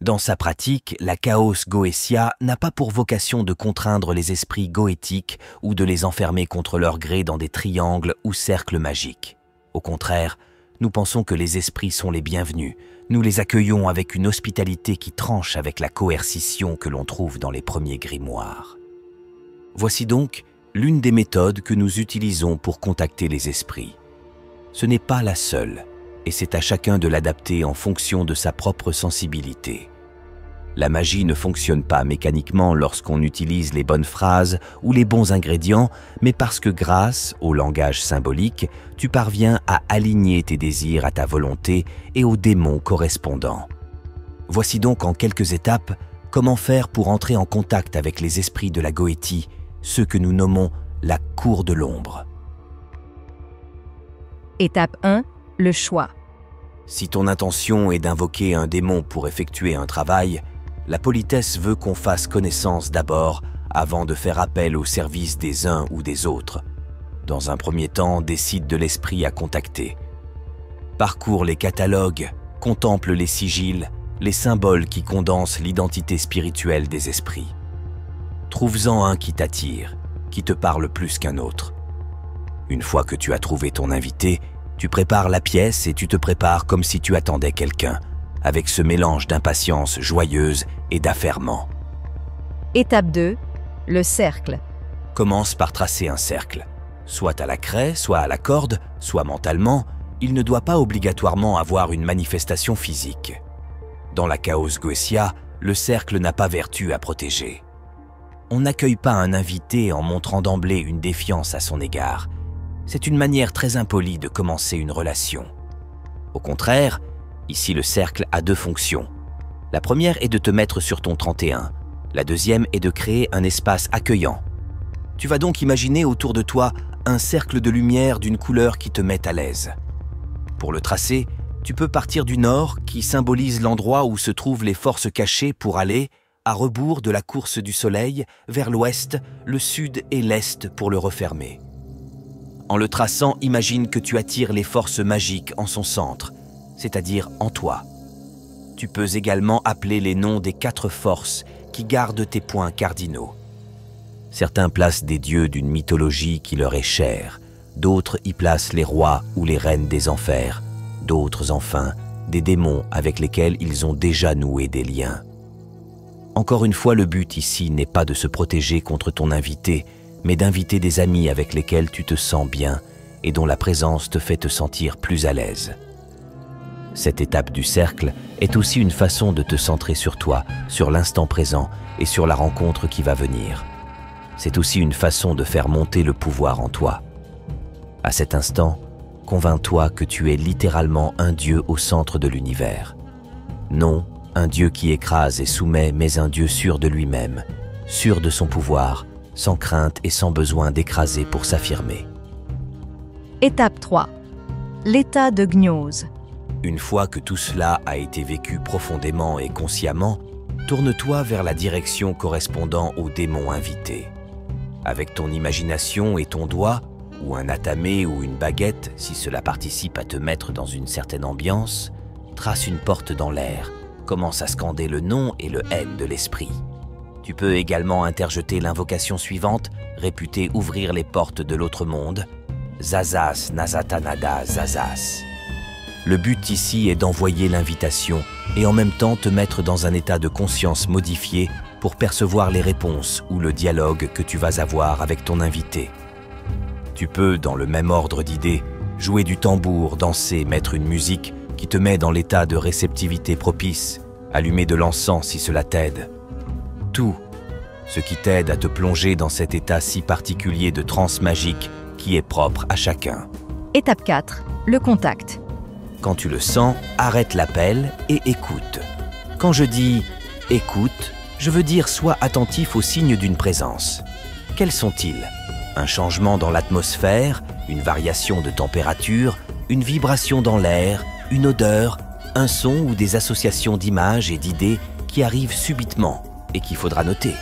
Dans sa pratique, la Chaos Goetia n'a pas pour vocation de contraindre les esprits goétiques ou de les enfermer contre leur gré dans des triangles ou cercles magiques. Au contraire, nous pensons que les esprits sont les bienvenus. Nous les accueillons avec une hospitalité qui tranche avec la coercition que l'on trouve dans les premiers grimoires. Voici donc l'une des méthodes que nous utilisons pour contacter les esprits. Ce n'est pas la seule, et c'est à chacun de l'adapter en fonction de sa propre sensibilité. La magie ne fonctionne pas mécaniquement lorsqu'on utilise les bonnes phrases ou les bons ingrédients, mais parce que grâce au langage symbolique, tu parviens à aligner tes désirs à ta volonté et aux démons correspondants. Voici donc en quelques étapes comment faire pour entrer en contact avec les esprits de la Goétie, ceux que nous nommons la cour de l'ombre. Étape 1. Le choix. Si ton intention est d'invoquer un démon pour effectuer un travail, la politesse veut qu'on fasse connaissance d'abord avant de faire appel au service des uns ou des autres. Dans un premier temps, décide de l'esprit à contacter. Parcours les catalogues, contemple les sigils, les symboles qui condensent l'identité spirituelle des esprits. Trouve-en un qui t'attire, qui te parle plus qu'un autre. Une fois que tu as trouvé ton invité, tu prépares la pièce et tu te prépares comme si tu attendais quelqu'un, avec ce mélange d'impatience joyeuse et d'affairement. Étape 2. Le cercle. Commence par tracer un cercle. Soit à la craie, soit à la corde, soit mentalement, il ne doit pas obligatoirement avoir une manifestation physique. Dans la Chaos Goetia, le cercle n'a pas vertu à protéger. On n'accueille pas un invité en montrant d'emblée une défiance à son égard. C'est une manière très impolie de commencer une relation. Au contraire, ici le cercle a deux fonctions. La première est de te mettre sur ton 31. La deuxième est de créer un espace accueillant. Tu vas donc imaginer autour de toi un cercle de lumière d'une couleur qui te met à l'aise. Pour le tracer, tu peux partir du nord qui symbolise l'endroit où se trouvent les forces cachées pour aller, à rebours de la course du soleil, vers l'ouest, le sud et l'est pour le refermer. En le traçant, imagine que tu attires les forces magiques en son centre, c'est-à-dire en toi. Tu peux également appeler les noms des 4 forces qui gardent tes points cardinaux. Certains placent des dieux d'une mythologie qui leur est chère, d'autres y placent les rois ou les reines des enfers, d'autres enfin, des démons avec lesquels ils ont déjà noué des liens. Encore une fois, le but ici n'est pas de se protéger contre ton invité, mais d'inviter des amis avec lesquels tu te sens bien et dont la présence te fait te sentir plus à l'aise. Cette étape du cercle est aussi une façon de te centrer sur toi, sur l'instant présent et sur la rencontre qui va venir. C'est aussi une façon de faire monter le pouvoir en toi. À cet instant, convainc-toi que tu es littéralement un dieu au centre de l'univers. Non, un dieu qui écrase et soumet, mais un dieu sûr de lui-même, sûr de son pouvoir, sans crainte et sans besoin d'écraser pour s'affirmer. Étape 3. L'état de gnose. Une fois que tout cela a été vécu profondément et consciemment, tourne-toi vers la direction correspondant au démon invité. Avec ton imagination et ton doigt, ou un atamé ou une baguette, si cela participe à te mettre dans une certaine ambiance, trace une porte dans l'air, commence à scander le nom et le N de l'esprit. Tu peux également interjeter l'invocation suivante, réputée ouvrir les portes de l'autre monde, Zazas Nazatanada Zazas. Le but ici est d'envoyer l'invitation et en même temps te mettre dans un état de conscience modifié pour percevoir les réponses ou le dialogue que tu vas avoir avec ton invité. Tu peux, dans le même ordre d'idées, jouer du tambour, danser, mettre une musique qui te met dans l'état de réceptivité propice, allumer de l'encens si cela t'aide. Tout ce qui t'aide à te plonger dans cet état si particulier de transe magique qui est propre à chacun. Étape 4. Le contact. Quand tu le sens, arrête l'appel et écoute. Quand je dis « écoute », je veux dire sois attentif aux signes d'une présence. Quels sont-ils? Un changement dans l'atmosphère, une variation de température, une vibration dans l'air, une odeur, un son ou des associations d'images et d'idées qui arrivent subitement et qu'il faudra noter.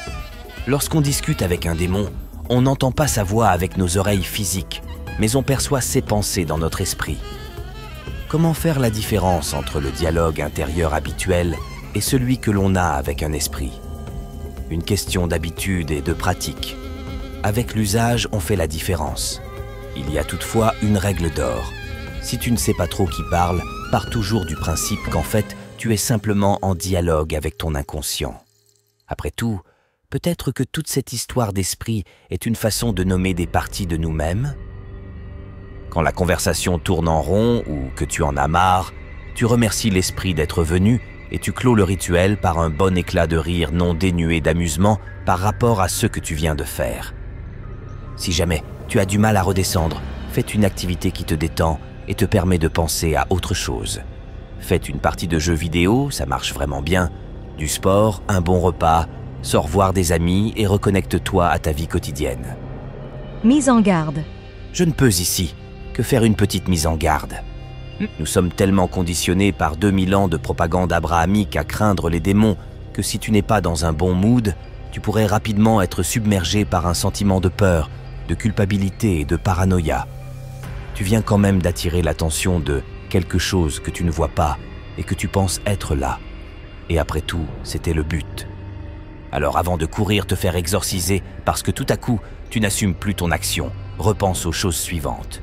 Lorsqu'on discute avec un démon, on n'entend pas sa voix avec nos oreilles physiques, mais on perçoit ses pensées dans notre esprit. Comment faire la différence entre le dialogue intérieur habituel est celui que l'on a avec un esprit. Une question d'habitude et de pratique. Avec l'usage, on fait la différence. Il y a toutefois une règle d'or. Si tu ne sais pas trop qui parle, pars toujours du principe qu'en fait, tu es simplement en dialogue avec ton inconscient. Après tout, peut-être que toute cette histoire d'esprit est une façon de nommer des parties de nous-mêmes. Quand la conversation tourne en rond ou que tu en as marre, tu remercies l'esprit d'être venu et tu clôt le rituel par un bon éclat de rire non dénué d'amusement par rapport à ce que tu viens de faire. Si jamais tu as du mal à redescendre, fais une activité qui te détend et te permet de penser à autre chose. Faites une partie de jeux vidéo, ça marche vraiment bien. Du sport, un bon repas, sors voir des amis et reconnecte-toi à ta vie quotidienne. Mise en garde. Je ne peux ici que faire une petite mise en garde. Nous sommes tellement conditionnés par 2000 ans de propagande abrahamique à craindre les démons que si tu n'es pas dans un bon mood, tu pourrais rapidement être submergé par un sentiment de peur, de culpabilité et de paranoïa. Tu viens quand même d'attirer l'attention de quelque chose que tu ne vois pas et que tu penses être là. Et après tout, c'était le but. Alors avant de courir te faire exorciser parce que tout à coup, tu n'assumes plus ton action, repense aux choses suivantes.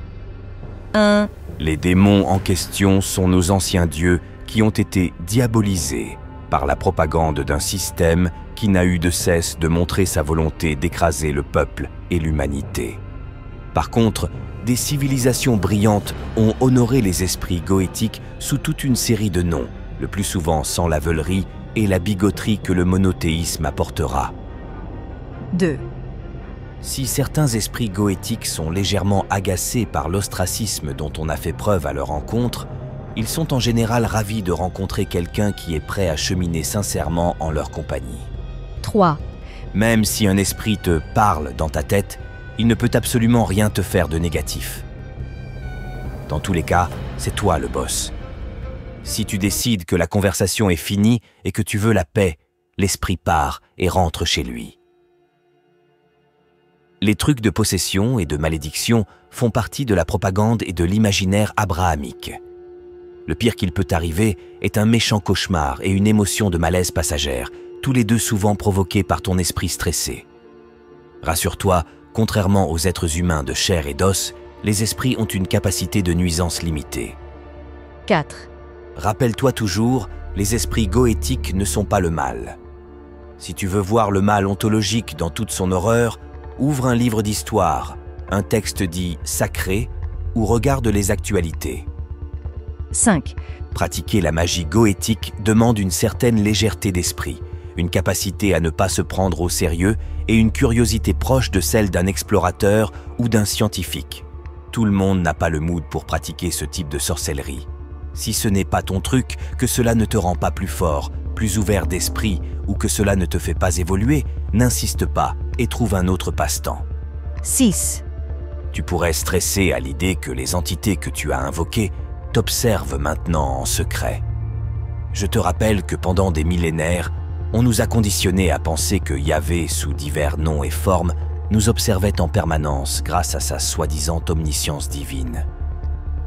1. Les démons en question sont nos anciens dieux qui ont été diabolisés par la propagande d'un système qui n'a eu de cesse de montrer sa volonté d'écraser le peuple et l'humanité. Par contre, des civilisations brillantes ont honoré les esprits goétiques sous toute une série de noms, le plus souvent sans la veulerie et la bigoterie que le monothéisme apportera. 2. Si certains esprits goétiques sont légèrement agacés par l'ostracisme dont on a fait preuve à leur encontre, ils sont en général ravis de rencontrer quelqu'un qui est prêt à cheminer sincèrement en leur compagnie. 3. Même si un esprit te parle dans ta tête, il ne peut absolument rien te faire de négatif. Dans tous les cas, c'est toi le boss. Si tu décides que la conversation est finie et que tu veux la paix, l'esprit part et rentre chez lui. Les trucs de possession et de malédiction font partie de la propagande et de l'imaginaire abrahamique. Le pire qu'il peut arriver est un méchant cauchemar et une émotion de malaise passagère, tous les deux souvent provoqués par ton esprit stressé. Rassure-toi, contrairement aux êtres humains de chair et d'os, les esprits ont une capacité de nuisance limitée. 4. Rappelle-toi toujours, les esprits goétiques ne sont pas le mal. Si tu veux voir le mal ontologique dans toute son horreur, ouvre un livre d'histoire, un texte dit « sacré » ou regarde les actualités. 5. Pratiquer la magie goétique demande une certaine légèreté d'esprit, une capacité à ne pas se prendre au sérieux et une curiosité proche de celle d'un explorateur ou d'un scientifique. Tout le monde n'a pas le mood pour pratiquer ce type de sorcellerie. Si ce n'est pas ton truc, que cela ne te rend pas plus fort, plus ouvert d'esprit ou que cela ne te fait pas évoluer, n'insiste pas et trouve un autre passe-temps. 6. Tu pourrais stresser à l'idée que les entités que tu as invoquées t'observent maintenant en secret. Je te rappelle que pendant des millénaires, on nous a conditionnés à penser que Yahvé, sous divers noms et formes, nous observait en permanence grâce à sa soi-disant omniscience divine.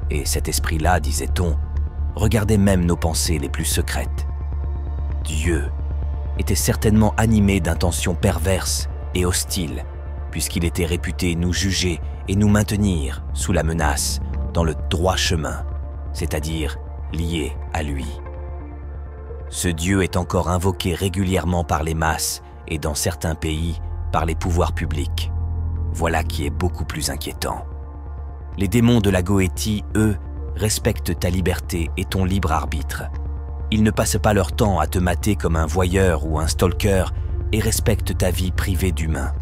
Et cet esprit-là, disait-on, regardait même nos pensées les plus secrètes. Dieu était certainement animé d'intentions perverses et hostiles, puisqu'il était réputé nous juger et nous maintenir sous la menace, dans le droit chemin, c'est-à-dire lié à lui. Ce Dieu est encore invoqué régulièrement par les masses et dans certains pays par les pouvoirs publics. Voilà qui est beaucoup plus inquiétant. Les démons de la Goétie, eux, respectent ta liberté et ton libre arbitre. Ils ne passent pas leur temps à te mater comme un voyeur ou un stalker et respectent ta vie privée d'humain.